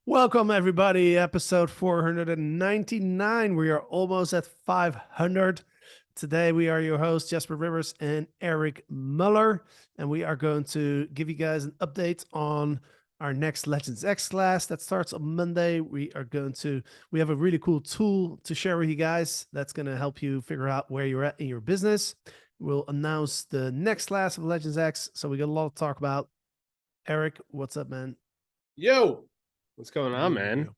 Welcome, everybody. Episode 499. We are almost at 500. Today, we are your hosts, Jasper Rivers and Eric Muller, and we are going to give you guys an update on our next Legends X class that starts on Monday. We have a really cool tool to share with you guys that's going to help you figure out where you're at in your business. We'll announce the next class of Legends X, so we got a lot to talk about. Eric, what's up, man? Yo, what's going on, Yo, man? yo. You've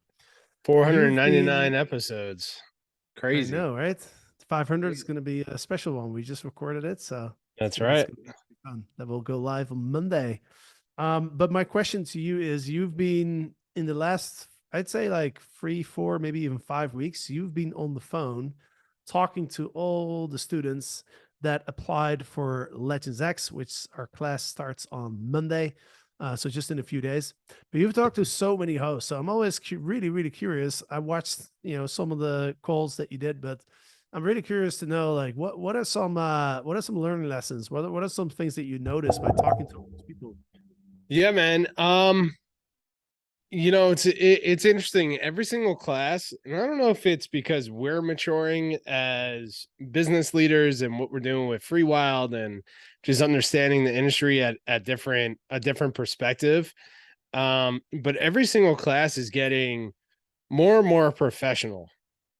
499 been, episodes. I Crazy. know, right? 500 is going to be a special one. We just recorded it, so That's that's right. going to be fun. That will go live on Monday. But my question to you is: you've been in the last, I'd say, like 3, 4, maybe even 5 weeks. You've been on the phone talking to all the students that applied for Legends X, which our class starts on Monday. So just in a few days. But you've talked to so many hosts, so I'm always really, really curious. I watched, some of the calls that you did, but I'm really curious to know, like, what are some learning lessons? What are some things that you noticed by talking to all these people? Yeah, man. It's interesting. Every single class, and I don't know if it's because we're maturing as business leaders and what we're doing with Free Wild and just understanding the industry at a different perspective. But every single class is getting more and more professional.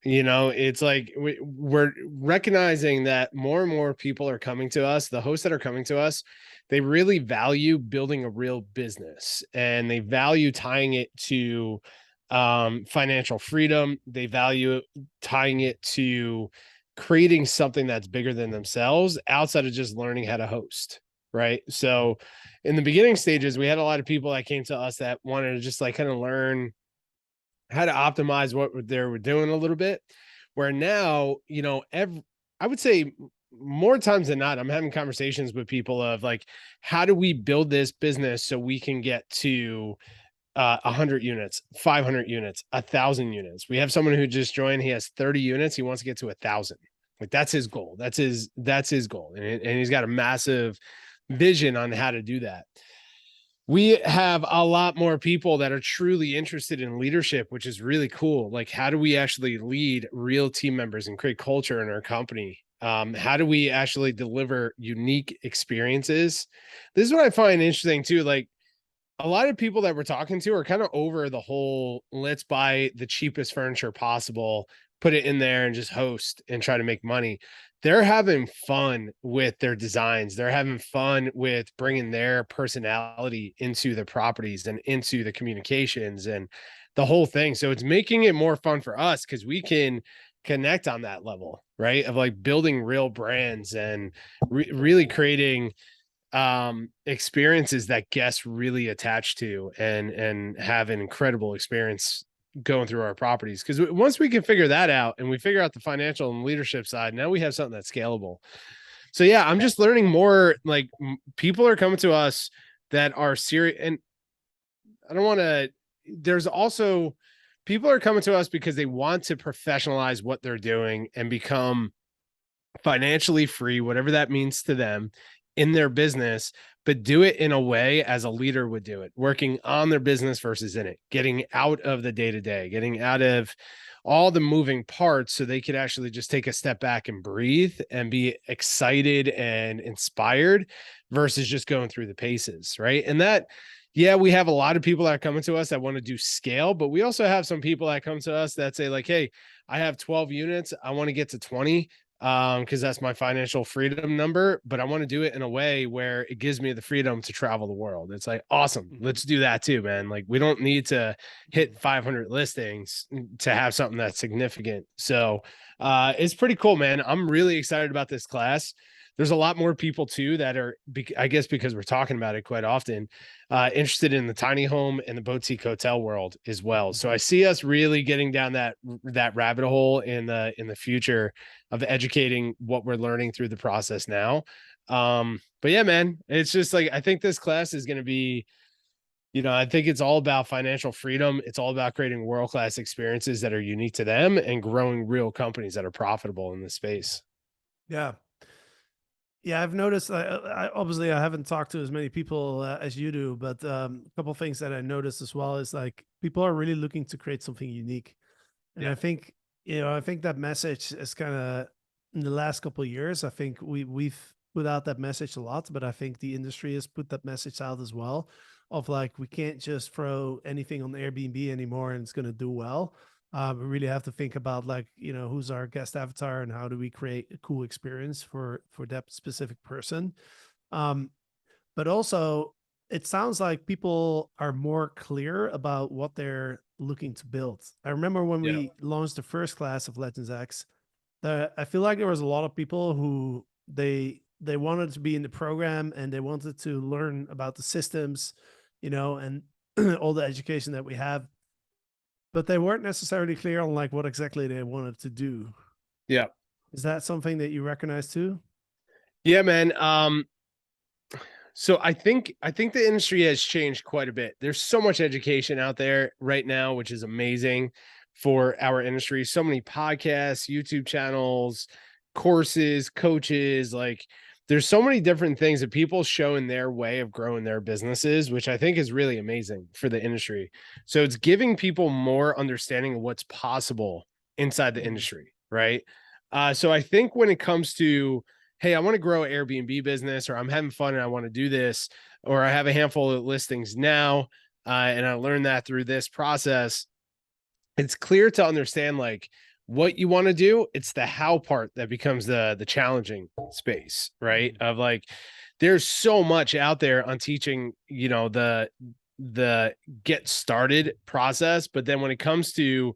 It's like we're recognizing that more and more people are coming to us. The hosts that are coming to us, they really value building a real business, and they value tying it to financial freedom. They value tying it to creating something that's bigger than themselves outside of just learning how to host. Right. So in the beginning stages, we had a lot of people that came to us that wanted to just like kind of learn how to optimize what they were doing a little bit. Where now, I would say more times than not, I'm having conversations with people of like, how do we build this business so we can get to 100 units, 500 units, 1,000 units. We have someone who just joined. He has 30 units. He wants to get to 1,000. Like that's his goal. That's his goal, and he's got a massive vision on how to do that. We have a lot more people that are truly interested in leadership, which is really cool. Like, how do we actually lead real team members and create culture in our company? How do we actually deliver unique experiences? This is what I find interesting too. Like, a lot of people that we're talking to are kind of over the whole let's buy the cheapest furniture possible, put it in there and just host and try to make money. They're having fun with their designs. They're having fun with bringing their personality into the properties and into the communications and the whole thing. So it's making it more fun for us because we can connect on that level, right? Of like building real brands and really creating experiences that guests really attach to and have an incredible experience going through our properties. Because once we can figure that out and we figure out the financial and leadership side, now we have something that's scalable. So yeah, I'm just learning more. Like people are coming to us that are serious, and I don't want to. There's also people are coming to us because they want to professionalize what they're doing and become financially free, whatever that means to them in their business, but do it in a way as a leader would do it, working on their business versus in it, getting out of the day to day, getting out of all the moving parts so they could actually just take a step back and breathe and be excited and inspired versus just going through the paces. Right. And that, yeah, we have a lot of people that are coming to us that want to do scale, but we also have some people that come to us that say, like, hey, I have 12 units. I want to get to 20 because that's my financial freedom number, but I want to do it in a way where it gives me the freedom to travel the world. It's like, awesome. Let's do that too, man. Like we don't need to hit 500 listings to have something that's significant. So it's pretty cool, man. I'm really excited about this class. There's a lot more people too that are, I guess, because we're talking about it quite often, interested in the tiny home and the boutique hotel world as well. So I see us really getting down that rabbit hole in the future of educating what we're learning through the process now. But yeah, man, it's just like I think this class is going to be, I think it's all about financial freedom. It's all about creating world-class experiences that are unique to them and growing real companies that are profitable in this space. Yeah. Yeah, I've noticed. Obviously I haven't talked to as many people as you do, but a couple things that I noticed as well is like people are really looking to create something unique, and Yeah. I think I think that message is kind of in the last couple of years. I think we've put out that message a lot, but I think the industry has put that message out as well. Of like we can't just throw anything on Airbnb anymore and it's going to do well. We really have to think about like who's our guest avatar and how do we create a cool experience for that specific person. Um, but also, it sounds like people are more clear about what they're looking to build. I remember when Yeah. we launched the first class of Legends X, I feel like there was a lot of people who they wanted to be in the program and they wanted to learn about the systems, and all the education that we have, but they weren't necessarily clear on like what exactly they wanted to do. Yeah. Is that something that you recognize too? Yeah, man. So I think the industry has changed quite a bit. There's so much education out there right now, which is amazing for our industry. So many podcasts, YouTube channels, courses, coaches, like there's so many different things that people show in their way of growing their businesses, which I think is really amazing for the industry. So it's giving people more understanding of what's possible inside the Mm. industry, right? So I think when it comes to hey, I want to grow an Airbnb business, or I'm having fun and I want to do this, or I have a handful of listings now, and I learned that through this process. It's clear to understand like what you want to do. It's the how part that becomes the challenging space, right? Of like, there's so much out there on teaching, the get started process, but then when it comes to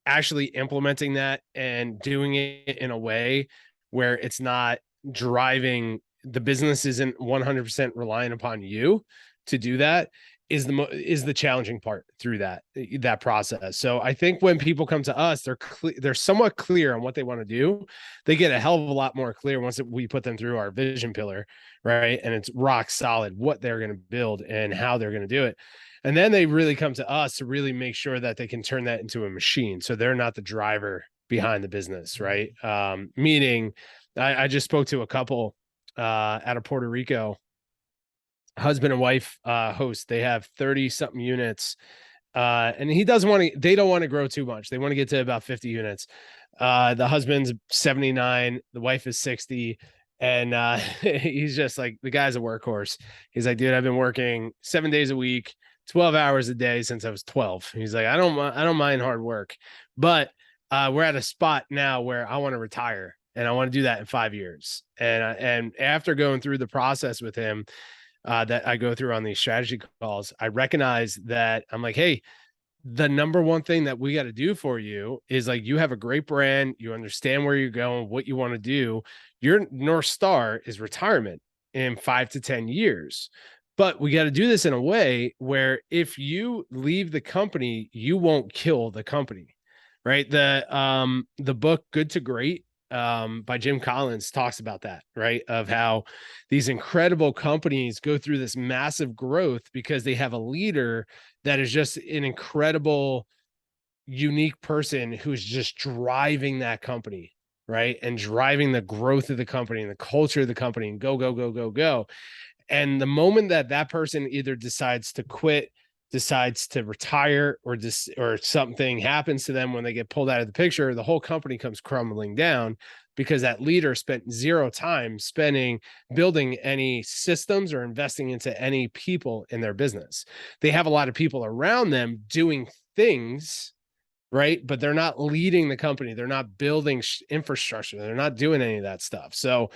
actually implementing that and doing it in a way where it's not driving the business isn't 100% reliant upon you to do that is the challenging part through that process. So I think when people come to us, they're somewhat clear on what they want to do. They get a hell of a lot more clear once we put them through our vision pillar, right? And it's rock solid what they're going to build and how they're going to do it. And then they really come to us to really make sure that they can turn that into a machine. So they're not the driver behind the business, right? Meaning, I just spoke to a couple out of Puerto Rico, husband and wife host. They have 30 something units. And they don't want to grow too much. They want to get to about 50 units. The husband's 79, the wife is 60. And he's just like, the guy's a workhorse. He's like, dude, I've been working 7 days a week, 12 hours a day since I was 12. He's like, I don't mind hard work, but we're at a spot now where I want to retire and I want to do that in 5 years. And after going through the process with him, that I go through on these strategy calls, I recognize that I'm like, hey, the number one thing that we got to do for you is like you have a great brand, you understand where you're going, what you want to do. Your North Star is retirement in 5 to 10 years. But we got to do this in a way where if you leave the company, you won't kill the company. Right. The book Good to Great by Jim Collins talks about that, right? Of how these incredible companies go through this massive growth because they have a leader that is just an incredible, unique person who's just driving that company, right? And driving the growth of the company and the culture of the company and go, go, go, go, go. And the moment that that person either decides to quit, decides to retire, or something happens to them when they get pulled out of the picture, the whole company comes crumbling down because that leader spent zero time spending building any systems or investing into any people in their business. They have a lot of people around them doing things, right? But they're not leading the company. They're not building infrastructure. They're not doing any of that stuff. So,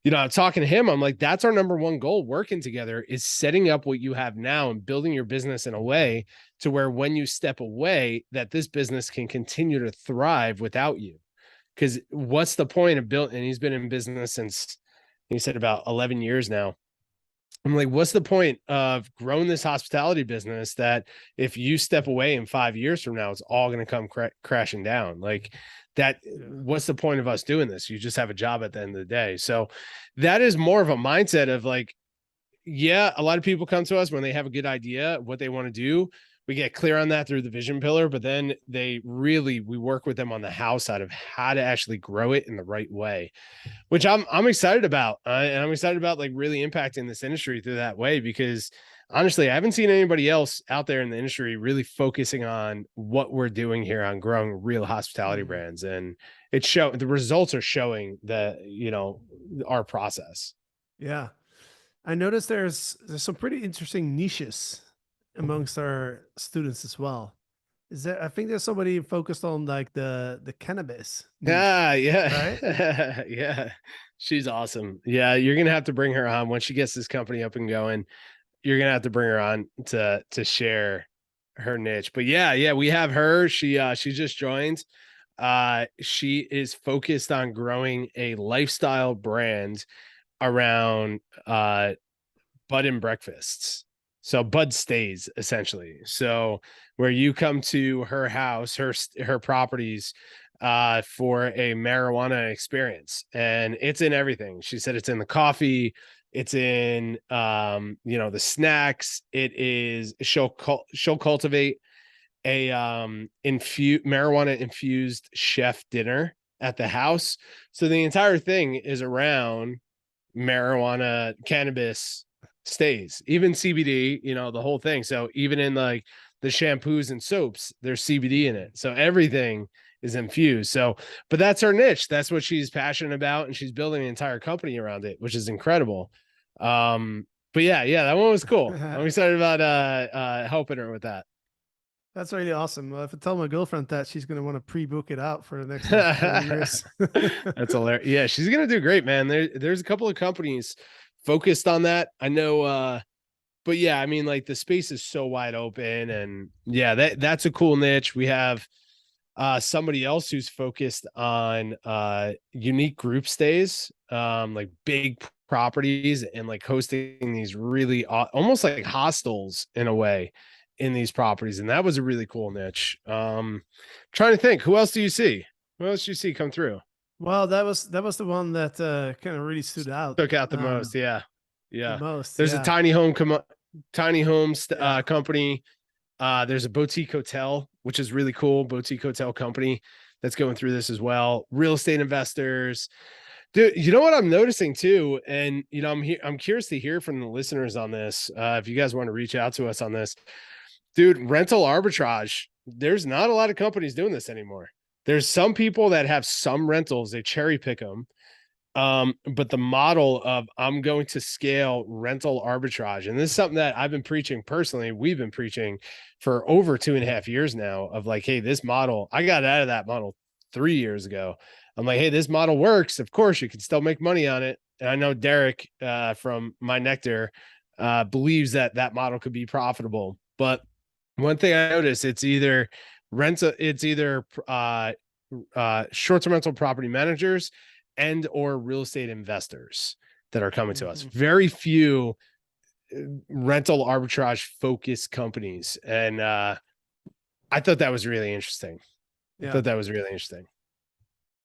I'm talking to him. I'm like, that's our number one goal working together is setting up what you have now and building your business in a way to where when you step away, that this business can continue to thrive without you. Because what's the point of building? And he's been in business since he said about 11 years now. I'm like, what's the point of growing this hospitality business that if you step away in 5 years from now, it's all going to come crashing down? Like that, what's the point of us doing this? You just have a job at the end of the day. So that is more of a mindset of like, yeah, a lot of people come to us when they have a good idea of what they want to do. we get clear on that through the vision pillar, but then we work with them on the how side of how to actually grow it in the right way, which I'm excited about. And I'm excited about like really impacting this industry through that way, because honestly, I haven't seen anybody else out there in the industry really focusing on what we're doing here on growing real hospitality Mhm. brands. And the results are showing that, our process. Yeah. I noticed there's some pretty interesting niches amongst our students as well. Is there I think there's somebody focused on like the cannabis niche, right? Yeah. Yeah. She's awesome. Yeah. You're going to have to bring her on when she gets this company up and going. You're going to have to bring her on to share her niche. But yeah, we have her. She just joined. She is focused on growing a lifestyle brand around bud and breakfasts. So bud stays essentially. So where you come to her house, her properties for a marijuana experience, and it's in everything. She said it's in the coffee, it's in the snacks. It is she'll cultivate a marijuana infused chef dinner at the house. So the entire thing is around marijuana, cannabis stays, even CBD, the whole thing. So even in like the shampoos and soaps, there's CBD in Mhm. it. So everything is infused. So, but that's her niche. That's what she's passionate about. And she's building an entire company around it, which is incredible. But yeah, that one was cool. I'm excited about helping her with that. That's really awesome. Well, if I tell my girlfriend that, she's gonna want to pre-book it out for the next like 4 years. That's hilarious. Yeah, she's gonna do great, man. There's a couple of companies focused on that. I know but yeah, I mean, like the space is so wide open, and yeah, that's a cool niche. We have somebody else who's focused on unique group stays, like big properties, and like hosting these really almost like hostels in a way in these properties, and that was a really cool niche. Trying to think, who else do you see? Who else do you see come through? Well, that was the one that kind of really stood out Took out the most, yeah, the yeah. most. There's a Yeah, tiny homes yeah. company. There's a boutique hotel, which is really cool. Boutique hotel company that's going through this as well. Real estate investors. Dude, you know what I'm noticing too, and I'm curious to hear from the listeners on this. If you guys want to reach out to us on this, dude, rental arbitrage. There's not a lot of companies doing this anymore. There's some people that have some rentals, they cherry pick them. But the model of I'm going to scale rental arbitrage, and this is something that I've been preaching personally. We've been preaching for over 2.5 years now of like, hey, this model, I got out of that model 3 years ago. I'm like, hey, this model works. Of course, you can still make money on it. And I know Derek from My Nectar believes that model could be profitable. But one thing I noticed, it's either short-term rental property managers and or real estate investors that are coming to us. Mhm. Very few rental arbitrage focused companies. And I thought that was really interesting. I Yeah. thought that was really interesting.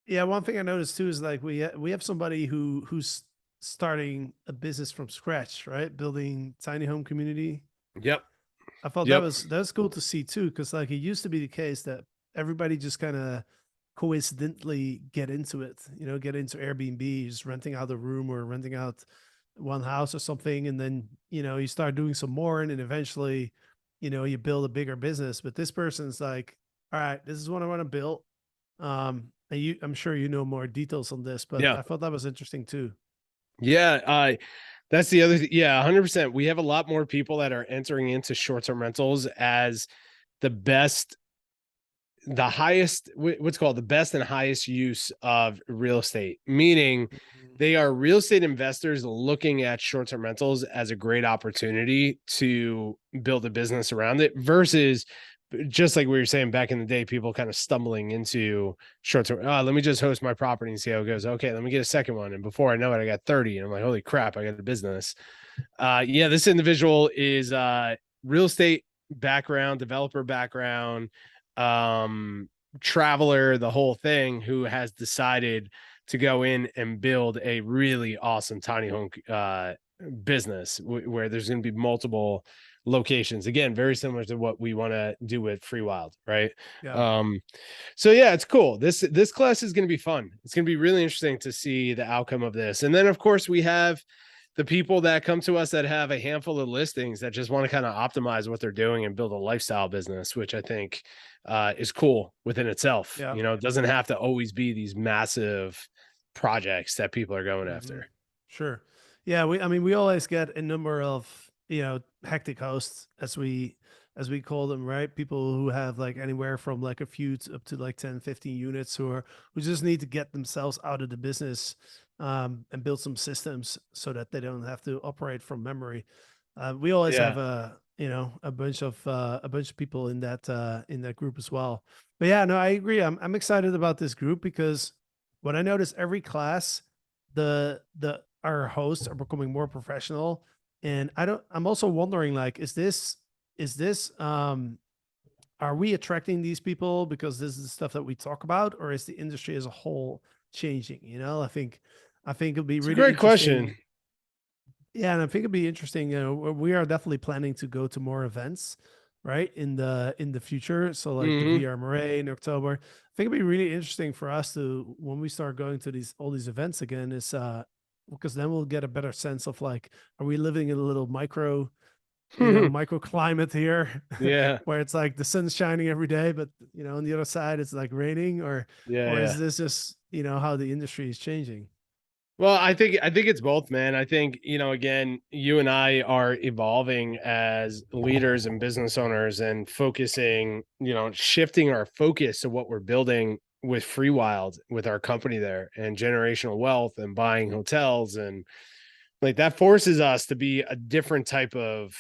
Yeah, one thing I noticed too is like we have somebody who's starting a business from scratch, right? Building tiny home community. Yep. I thought Yep. that was cool to see too, because like it used to be the case that everybody just kind of coincidentally get into it, get into Airbnb, just renting out a room or renting out one house or something, and then you start doing some more, and then eventually, you build a bigger business. But this person's like, all right, this is what I want to build. And I'm sure you know more details on this, but Yeah. I thought that was interesting too. Yeah. That's the other thing. Yeah, 100%. We have a lot more people that are entering into short-term rentals as the best the highest what's called the best and highest use of real estate, meaning Mhm. they are real estate investors looking at short-term rentals as a great opportunity to build a business around it versus just like we were saying back in the day, people kind of stumbling into short-term. Oh, let me just host my property and see how it goes. Okay, let me get a second one. And before I know it, I got 30. And I'm like, holy crap, I got a business. Yeah, this individual is real estate background, developer background, um, traveler, the whole thing, who has decided to go in and build a really awesome tiny home business where there's going to be multiple locations. Again, very similar to what we want to do with Free Wild, right? Yeah. So yeah, it's cool. This class is going to be fun. It's going to be really interesting to see the outcome of this. And then of course we have the people that come to us that have a handful of listings that just want to kind of optimize what they're doing and build a lifestyle business, which I think is cool within itself. Yeah. You know, it doesn't have to always be these massive projects that people are going Hmm. after. Sure. Yeah. I mean, we always get a number of, hectic hosts as we call them, right? People who have like anywhere from like a few up to like 10, 15 units who just need to get themselves out of the business, and build some systems so that they don't have to operate from memory. We always have Yeah. a bunch of people in that group as well. But yeah, no, I agree. I'm excited about this group because what I notice every class, the our hosts are becoming more professional, and I'm also wondering, like, is this are we attracting these people because this is the stuff that we talk about, or is the industry as a whole changing? I think it'll be It's a really great interesting. question. Yeah, and I think it'd be interesting. We are definitely planning to go to more events, right, in the future. So like the Hmm. VR Marais in October. I think it'd be really interesting for us to, when we start going to these all these events again, is because then we'll get a better sense of like, are we living in a little microclimate here, Yeah. where it's like the sun's shining every day, but on the other side it's like raining, Yeah. or is Yeah. this just how the industry is changing? Well, I think it's both, man. I think, again, you and I are evolving as leaders and business owners and focusing, shifting our focus to what we're building with Free Wild, with our company there, and generational wealth and buying hotels, and like that forces us to be a different type of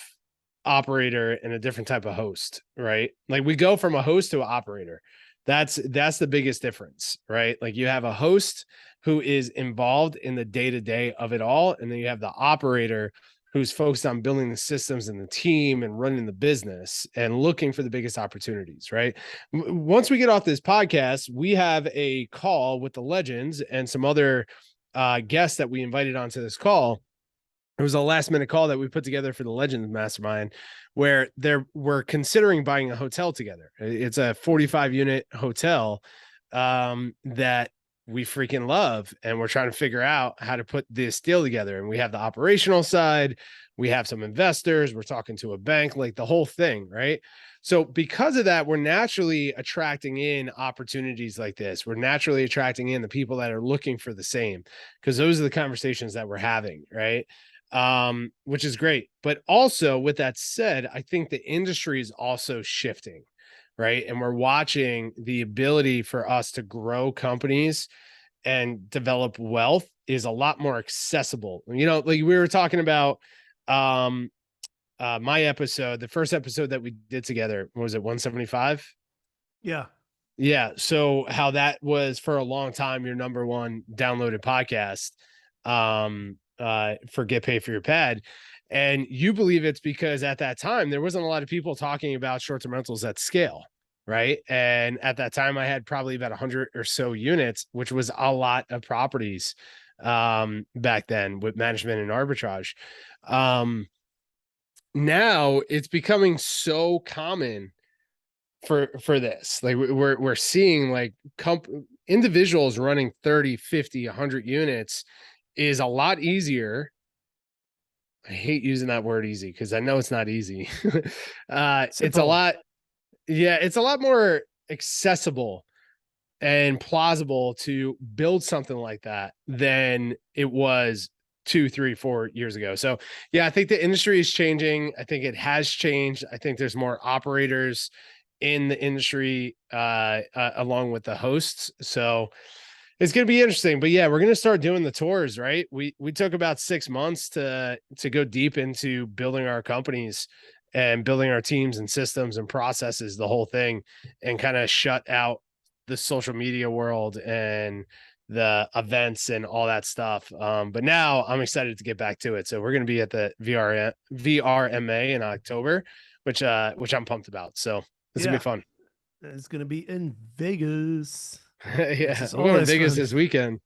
operator and a different type of host, right? Like we go from a host to an operator. That's the biggest difference, right? Like you have a host who is involved in the day-to-day of it all, and then you have the operator who's focused on building the systems and the team and running the business and looking for the biggest opportunities, right? Once we get off this podcast, we have a call with the legends and some other guests that we invited onto this call. It was a last minute call that we put together for the Legends Mastermind, where we're considering buying a hotel together. It's a 45 unit hotel that we freaking love, and we're trying to figure out how to put this deal together. And we have the operational side, we have some investors, we're talking to a bank, like the whole thing, right? So because of that, we're naturally attracting in opportunities like this. We're naturally attracting in the people that are looking for the same, because those are the conversations that we're having, right? Which is great. But also, with that said, I think the industry is also shifting, right? And we're watching the ability for us to grow companies and develop wealth is a lot more accessible. Like we were talking about um my episode, the first episode that we did together, what was it, 175? Yeah. Yeah. So how that was for a long time your number one downloaded podcast, for Get Paid for Your Pad. And you believe it's because at that time there wasn't a lot of people talking about short-term rentals at scale, right? And at that time I had probably about 100 or so units, which was a lot of properties back then with management and arbitrage. Now it's becoming so common for this. Like we're seeing like individuals running 30, 50, 100 units is a lot easier. I hate using that word easy because I know it's not easy. It's a Simple. lot, yeah, it's a lot more accessible and plausible to build something like that than it was 2, 3, 4 years ago. So yeah, I think the industry is changing. I think it has changed. I think there's more operators in the industry along with the hosts. So it's going to be interesting. But yeah, we're going to start doing the tours, right? We took about 6 months to go deep into building our companies and building our teams and systems and processes, the whole thing, and kind of shut out the social media world and the events and all that stuff. But now I'm excited to get back to it. So we're going to be at the VRMA in October, which I'm pumped about. So this will be Yeah. fun. It's gonna be in Vegas, which Yeah, is I'm going to always Vegas fun. this weekend.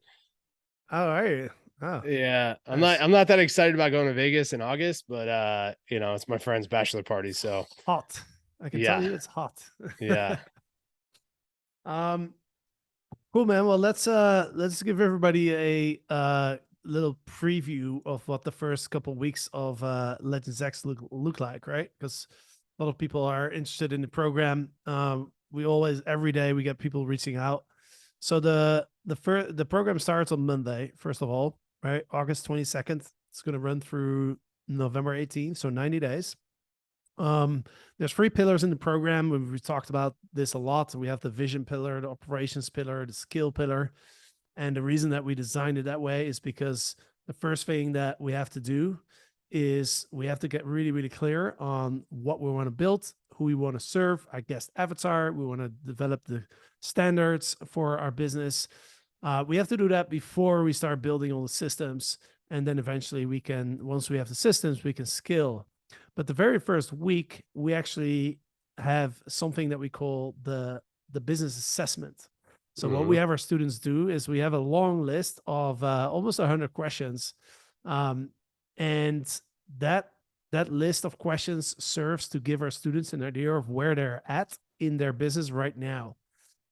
All right. Oh, Yeah, nice. I'm not that excited about going to Vegas in August, but it's my friend's bachelor party, It's so hot. I can tell yeah, you it's hot. yeah. um, cool, man. Well, let's give everybody a little preview of what the first couple weeks of Legends X look like, right? Because a lot of people are interested in the program. We always every day we get people reaching out. So the program starts on Monday, first of all, right? August 22nd. It's going to run through November 18th, so 90 days. There's three pillars in the program. We've talked about this a lot. We have the vision pillar, the operations pillar, the skill pillar. And the reason that we designed it that way is because the first thing that we have to do is we have to get really, really clear on what we want to build, who we want to serve, our guest avatar. We want to develop the standards for our business. We have to do that before we start building all the systems. And then eventually we can, once we have the systems, we can scale. But the very first week, we actually have something that we call the business assessment. So what we Mhm. have our students do is we have a long list of almost 100 questions, and that that list of questions serves to give our students an idea of where they're at in their business right now.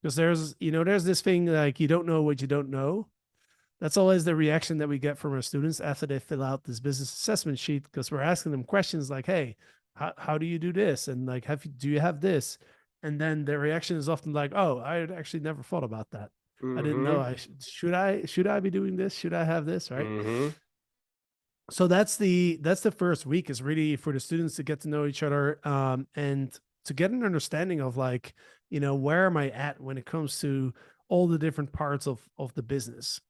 Because there's this thing like you don't know what you don't know. That's always the reaction that we get from our students after they fill out this business assessment sheet because we're asking them questions like, "Hey, how do you do this?" and like, do you have this?" And then their reaction is often like, "Oh, I had actually never thought about that. I didn't know. Mhm. Should I be doing this? Should I have this?" Right. Mhm. So that's the first week is really for the students to get to know each other, and to get an understanding of like, where am I at when it comes to all the different parts of the business.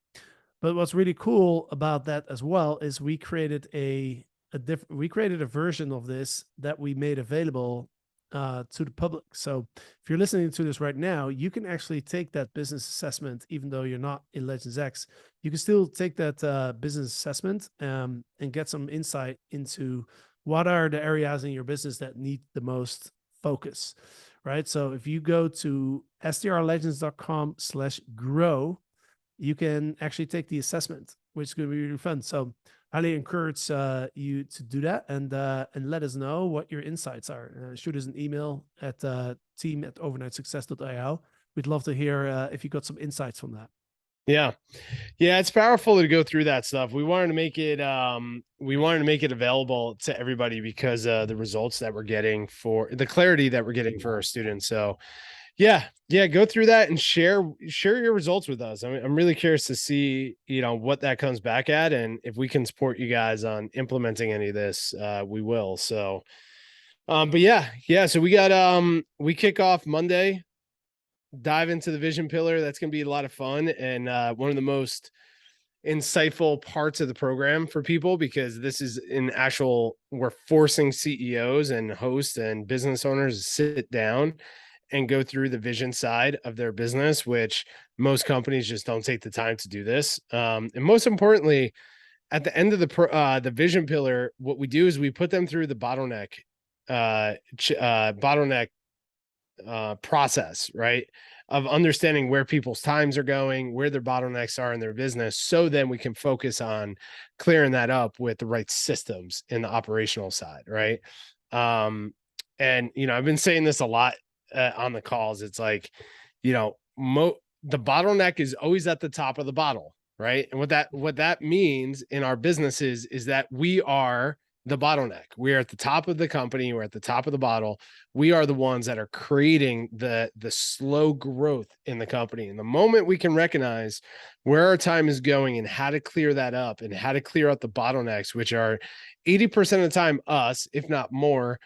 But what's really cool about that as well is we created a version of this that we made available to the public. So if you're listening to this right now, you can actually take that business assessment, even though you're not in Legends X. You can still take that business assessment and get some insight into what are the areas in your business that need the most focus, right? So if you go to strlegends.com/grow, you can actually take the assessment, which is going to be really fun. So highly encourage you to do that and let us know what your insights are. Shoot us an email at team@overnightsuccess.io. We'd love to hear if you got some insights from that. Yeah. Yeah, it's powerful to go through that stuff. We wanted to make it available to everybody because the results that we're getting for the clarity that we're getting for our students. So yeah, yeah, go through that and share your results with us. I'm really curious to see, what that comes back at, and if we can support you guys on implementing any of this, we will. So but yeah, so we kick off Monday, dive into the vision pillar. That's gonna be a lot of fun and one of the most insightful parts of the program for people because this is we're forcing CEOs and hosts and business owners to sit down and go through the vision side of their business, which most companies just don't take the time to do this. And most importantly, at the end of the vision pillar, what we do is we put them through the bottleneck process, right? Of understanding where people's times are going, where their bottlenecks are in their business. So then we can focus on clearing that up with the right systems in the operational side, right? And, I've been saying this a lot on the calls. It's like, the bottleneck is always at the top of the bottle, right? And what that means in our businesses is that we are the bottleneck. We are at the top of the company. We're at the top of the bottle. We are the ones that are creating the slow growth in the company. And the moment we can recognize where our time is going and how to clear that up and how to clear out the bottlenecks, which are 80% of the time us, if not more,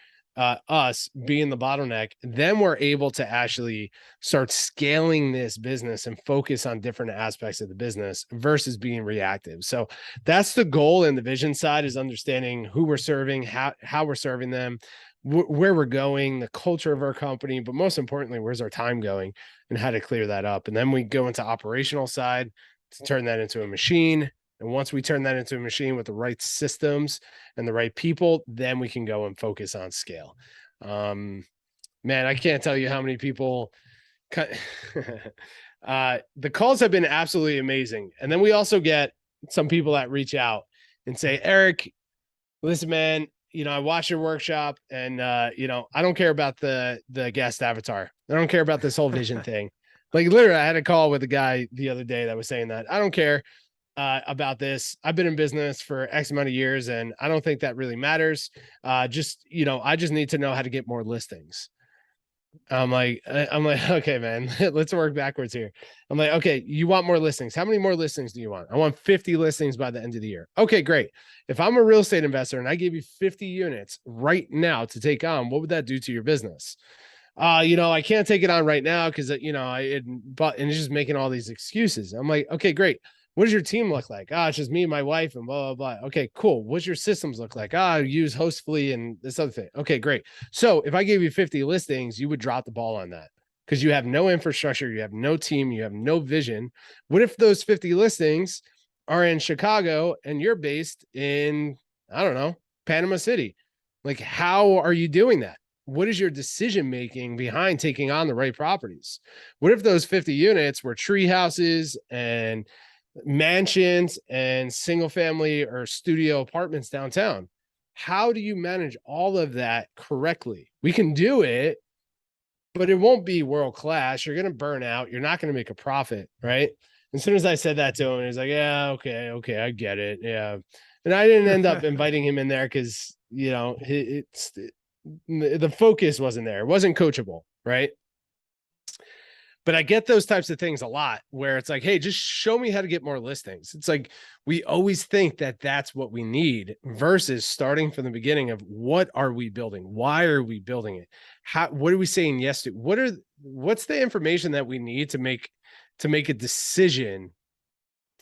us being the bottleneck, then we're able to actually start scaling this business and focus on different aspects of the business versus being reactive. So that's the goal in the vision side, is understanding who we're serving, how we're serving them, where we're going, the culture of our company, but most importantly, where's our time going and how to clear that up. And then we go into operational side to turn that into a machine. And once we turn that into a machine with the right systems and the right people, then we can go and focus on scale. Um, Man, I can't tell you how many people the calls have been absolutely amazing. And then we also get some people that reach out and say, Eric, listen, man, I watch your workshop and I don't care about the guest avatar. I don't care about this whole vision thing. Like literally, I had a call with a guy the other day that was saying that I don't care about this. I've been in business for X amount of years and I don't think that really matters. I just need to know how to get more listings. I'm like, okay, man, let's work backwards here. I'm like, okay, you want more listings. How many more listings do you want? I want 50 listings by the end of the year. Okay, great. If I'm a real estate investor and I gave you 50 units right now to take on, what would that do to your business? I can't take it on right now because but it's just making all these excuses. I'm like, okay, great. What does your team look like? It's just me and my wife and blah, blah, blah. Okay, cool. What's your systems look like? I use Hostfully and this other thing. Okay, great. So if I gave you 50 listings, you would drop the ball on that because you have no infrastructure, you have no team, you have no vision. What if those 50 listings are in Chicago and you're based in, I don't know, Panama City? Like, how are you doing that? What is your decision making behind taking on the right properties? What if those 50 units were tree houses and mansions and single family or studio apartments downtown? How do you manage all of that correctly? We can do it, but it won't be world class. You're going to burn out. You're not going to make a profit, right? As soon as I said that to him, he's like, yeah, okay, I get it. Yeah. And I didn't end up inviting him in there because, the focus wasn't there. It wasn't coachable, right? But I get those types of things a lot where it's like, hey, just show me how to get more listings. It's like we always think that that's what we need versus starting from the beginning of what are we building? Why are we building it? What are we saying yes to? What's the information that we need to make a decision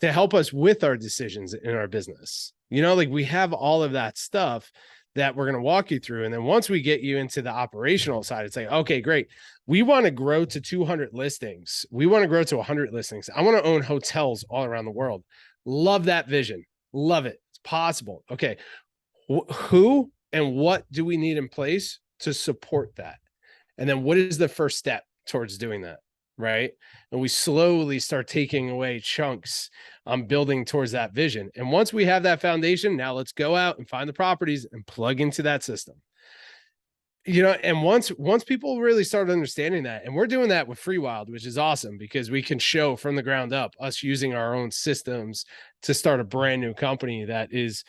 to help us with our decisions in our business? Like we have all of that stuff that we're going to walk you through. And then once we get you into the operational side, it's like, okay, great. We want to grow to 200 listings. We want to grow to 100 listings. I want to own hotels all around the world. Love that vision. Love it. It's possible. Okay. Who and what do we need in place to support that? And then what is the first step towards doing that? Right. And we slowly start taking away chunks building towards that vision. And once we have that foundation, now let's go out and find the properties and plug into that system. And once people really start understanding that, and we're doing that with FreeWild, which is awesome because we can show from the ground up us using our own systems to start a brand new company that is,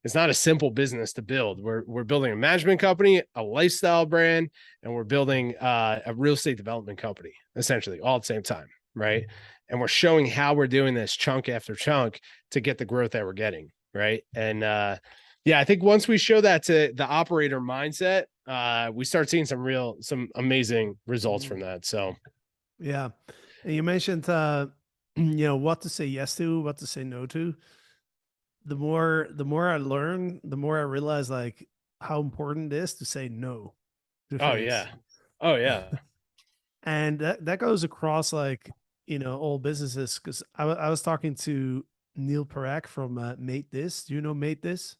it's not a simple business to build. We're building a management company, a lifestyle brand, and we're building a real estate development company, essentially, all at the same time, right? And we're showing how we're doing this chunk after chunk to get the growth that we're getting, right? And I think once we show that to the operator mindset, we start seeing some amazing results from that. So, yeah, and you mentioned what to say yes to, what to say no to. The more I learn, the more I realize like how important it is to say no to things. Oh yeah. And that goes across like all businesses, because I was talking to Neil Parak from Mate This. Do you know Mate This?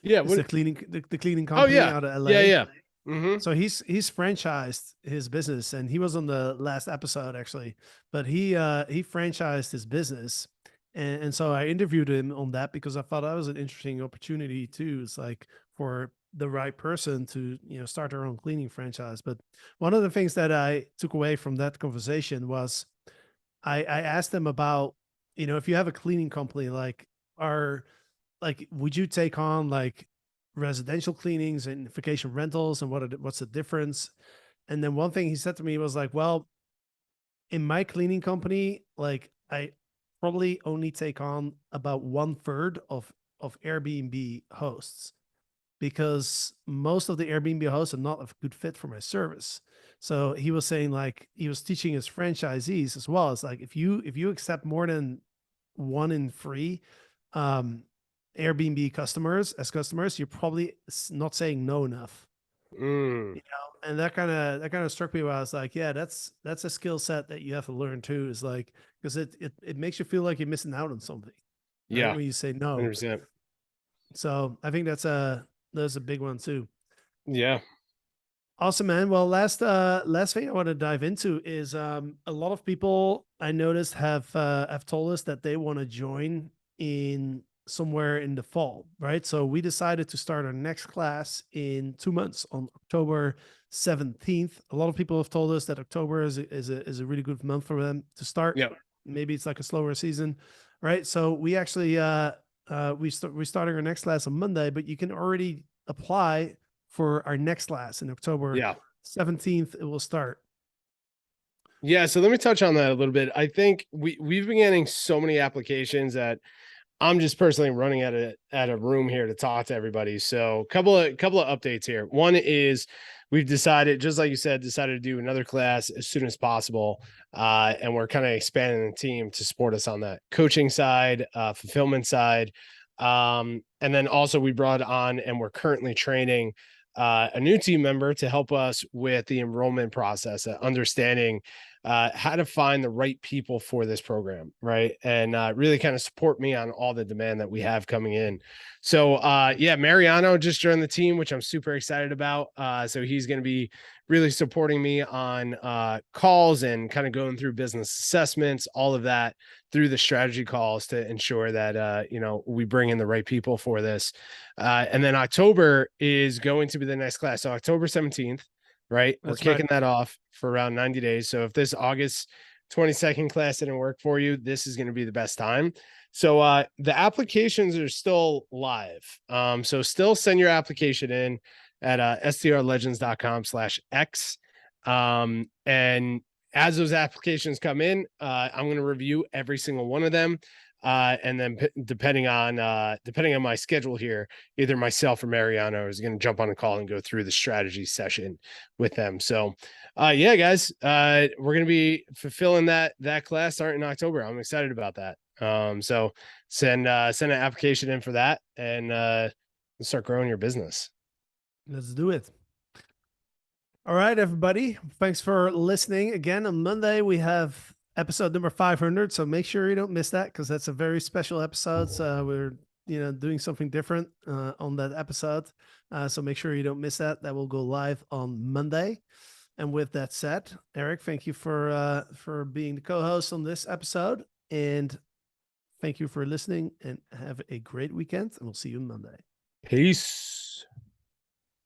Yeah. It's the cleaning Oh company yeah. out of LA. Yeah. Mm-hmm. So he's franchised his business, and he was on the last episode actually, but he franchised his business. And so I interviewed him on that because I thought that was an interesting opportunity too. It's like for the right person to, start their own cleaning franchise. But one of the things that I took away from that conversation was I asked them about, if you have a cleaning company, would you take on like residential cleanings and vacation rentals, and what's the difference? And then one thing he said to me was like, well, in my cleaning company, like I probably only take on about 1/3 of Airbnb hosts, because most of the Airbnb hosts are not a good fit for my service. So he was saying, like, he was teaching his franchisees as well. It's like if you accept more than 1 in 3 um Airbnb customers, you're probably not saying no enough. Mm. And that kind of struck me where I was like, yeah, that's a skill set that you have to learn too, is like, because it makes you feel like you're missing out on something, right? Yeah. When you say no. 100%. So I think that's a big one too. Yeah. Awesome, man. Well, last thing I want to dive into is a lot of people I noticed have told us that they want to join in somewhere in the fall, right? So we decided to start our next class in 2 months on October 17th. A lot of people have told us that October is a really good month for them to start. Yeah. Maybe it's like a slower season, right? So we actually we're starting our next class on Monday, but you can already apply for our next class in October Yeah. 17th. It will start. Yeah. So let me touch on that a little bit. I think we've been getting so many applications that I'm just personally running at a room here to talk to everybody. So couple of updates here. One is we've decided, just like you said, decided to do another class as soon as possible. And we're kind of expanding the team to support us on that coaching side, fulfillment side. And then also we brought on and we're currently training a new team member to help us with the enrollment process, understanding how to find the right people for this program, right? And really kind of support me on all the demand that we have coming in. So yeah, Mariano just joined the team, which I'm super excited about. So he's going to be really supporting me on calls and kind of going through business assessments, all of that through the strategy calls to ensure that we bring in the right people for this. And then October is going to be the next class. So October 17th, right? We're That's right. kicking that off for around 90 days. So if this August 22nd class didn't work for you, this is going to be the best time. So the applications are still live. So still send your application in at strlegends.com/x. And as those applications come in, I'm going to review every single one of them. And then depending on my schedule here, either myself or Mariano is going to jump on a call and go through the strategy session with them. So, yeah, guys, we're going to be fulfilling that class starting in October. I'm excited about that. So send an application in for that and start growing your business. Let's do it. All right, everybody. Thanks for listening. Again, on Monday, we have episode number 500. So make sure you don't miss that because that's a very special episode. So we're doing something different on that episode. So make sure you don't miss that. That will go live on Monday. And with that said, Eric, thank you for being the co-host on this episode. And thank you for listening and have a great weekend. And we'll see you on Monday. Peace.